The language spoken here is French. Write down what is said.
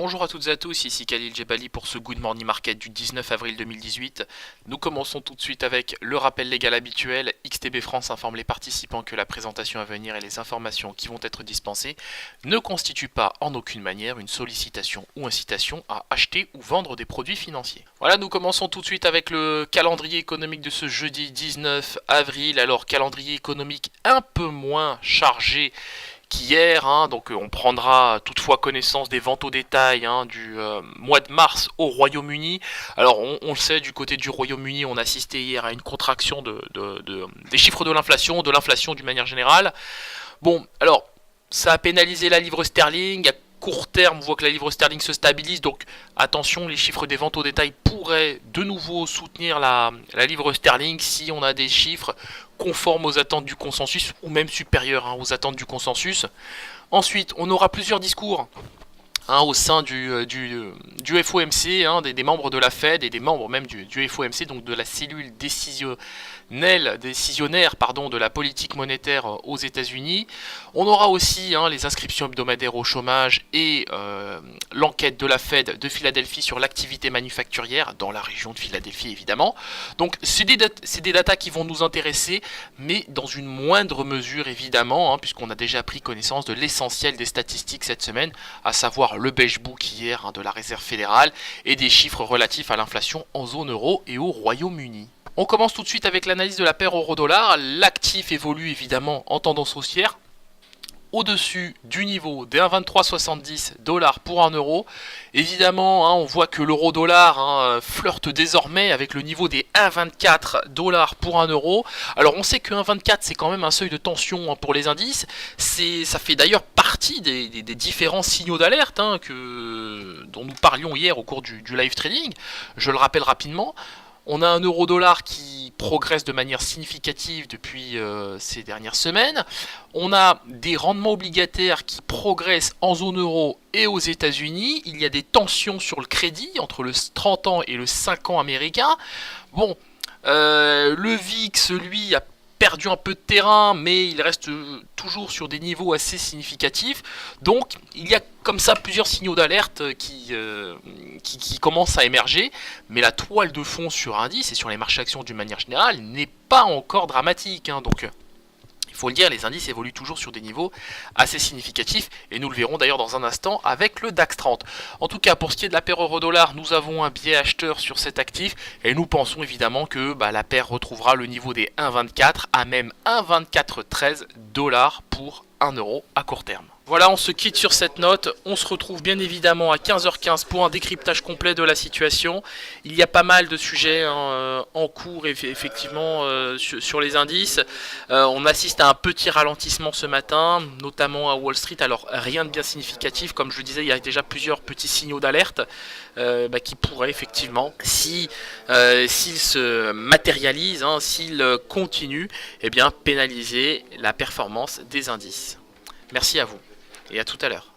Bonjour à toutes et à tous, ici Khalil Jebali pour ce Good Morning Market du 19 avril 2018. Nous commençons tout de suite avec le rappel légal habituel. XTB France informe les participants que la présentation à venir et les informations qui vont être dispensées ne constituent pas en aucune manière une sollicitation ou incitation à acheter ou vendre des produits financiers. Voilà, nous commençons tout de suite avec le calendrier économique de ce jeudi 19 avril. Alors, calendrier économique un peu moins chargé qu'hier, donc on prendra toutefois connaissance des ventes au détail du mois de mars au Royaume-Uni. Alors on le sait, du côté du Royaume-Uni, on assistait hier à une contraction des chiffres de l'inflation d'une manière générale. Bon, alors ça a pénalisé la livre sterling. À court terme, on voit que la livre sterling se stabilise, donc attention, les chiffres des ventes au détail pourraient de nouveau soutenir la livre sterling si on a des chiffres conformes aux attentes du consensus ou même supérieurs aux attentes du consensus. Ensuite, on aura plusieurs discours au sein du FOMC, des membres de la Fed et des membres même du FOMC, donc de la cellule décisionnaire de la politique monétaire aux États-Unis. On aura aussi les inscriptions hebdomadaires au chômage et l'enquête de la Fed de Philadelphie sur l'activité manufacturière dans la région de Philadelphie évidemment. Donc c'est des datas qui vont nous intéresser, mais dans une moindre mesure évidemment, puisqu'on a déjà pris connaissance de l'essentiel des statistiques cette semaine, à savoir le beige book hier de la Réserve fédérale et des chiffres relatifs à l'inflation en zone euro et au Royaume-Uni. On commence tout de suite avec l'analyse de la paire euro-dollar. L'actif évolue évidemment en tendance haussière, au-dessus du niveau des 1,2370 $ pour 1 euro. Évidemment, on voit que l'euro-dollar flirte désormais avec le niveau des 1,24 $ pour 1 euro. Alors on sait que 1,24 c'est quand même un seuil de tension pour les indices. Ça fait d'ailleurs partie des différents signaux d'alerte dont nous parlions hier au cours du live trading. Je le rappelle rapidement. On a un euro-dollar qui progresse de manière significative depuis ces dernières semaines. On a des rendements obligataires qui progressent en zone euro et aux États-Unis. Il y a des tensions sur le crédit entre le 30 ans et le 5 ans américain. Bon, le VIX, lui, a perdu un peu de terrain, mais il reste toujours sur des niveaux assez significatifs. Donc, il y a comme ça plusieurs signaux d'alerte qui commencent à émerger, mais la toile de fond sur indice et sur les marchés actions d'une manière générale n'est pas encore dramatique. Donc, il faut le dire, les indices évoluent toujours sur des niveaux assez significatifs, et nous le verrons d'ailleurs dans un instant avec le DAX 30. En tout cas, pour ce qui est de la paire euro-dollar, nous avons un biais acheteur sur cet actif, et nous pensons évidemment que la paire retrouvera le niveau des 1,24 à même 1,2413 $ pour 1 euro à court terme. Voilà, on se quitte sur cette note. On se retrouve bien évidemment à 15h15 pour un décryptage complet de la situation. Il y a pas mal de sujets en cours effectivement sur les indices. On assiste à un petit ralentissement ce matin, notamment à Wall Street. Alors rien de bien significatif, comme je le disais, il y a déjà plusieurs petits signaux d'alerte qui pourraient effectivement, s'ils se matérialisent, s'ils continuent, pénaliser la performance des indices. Merci à vous et à tout à l'heure.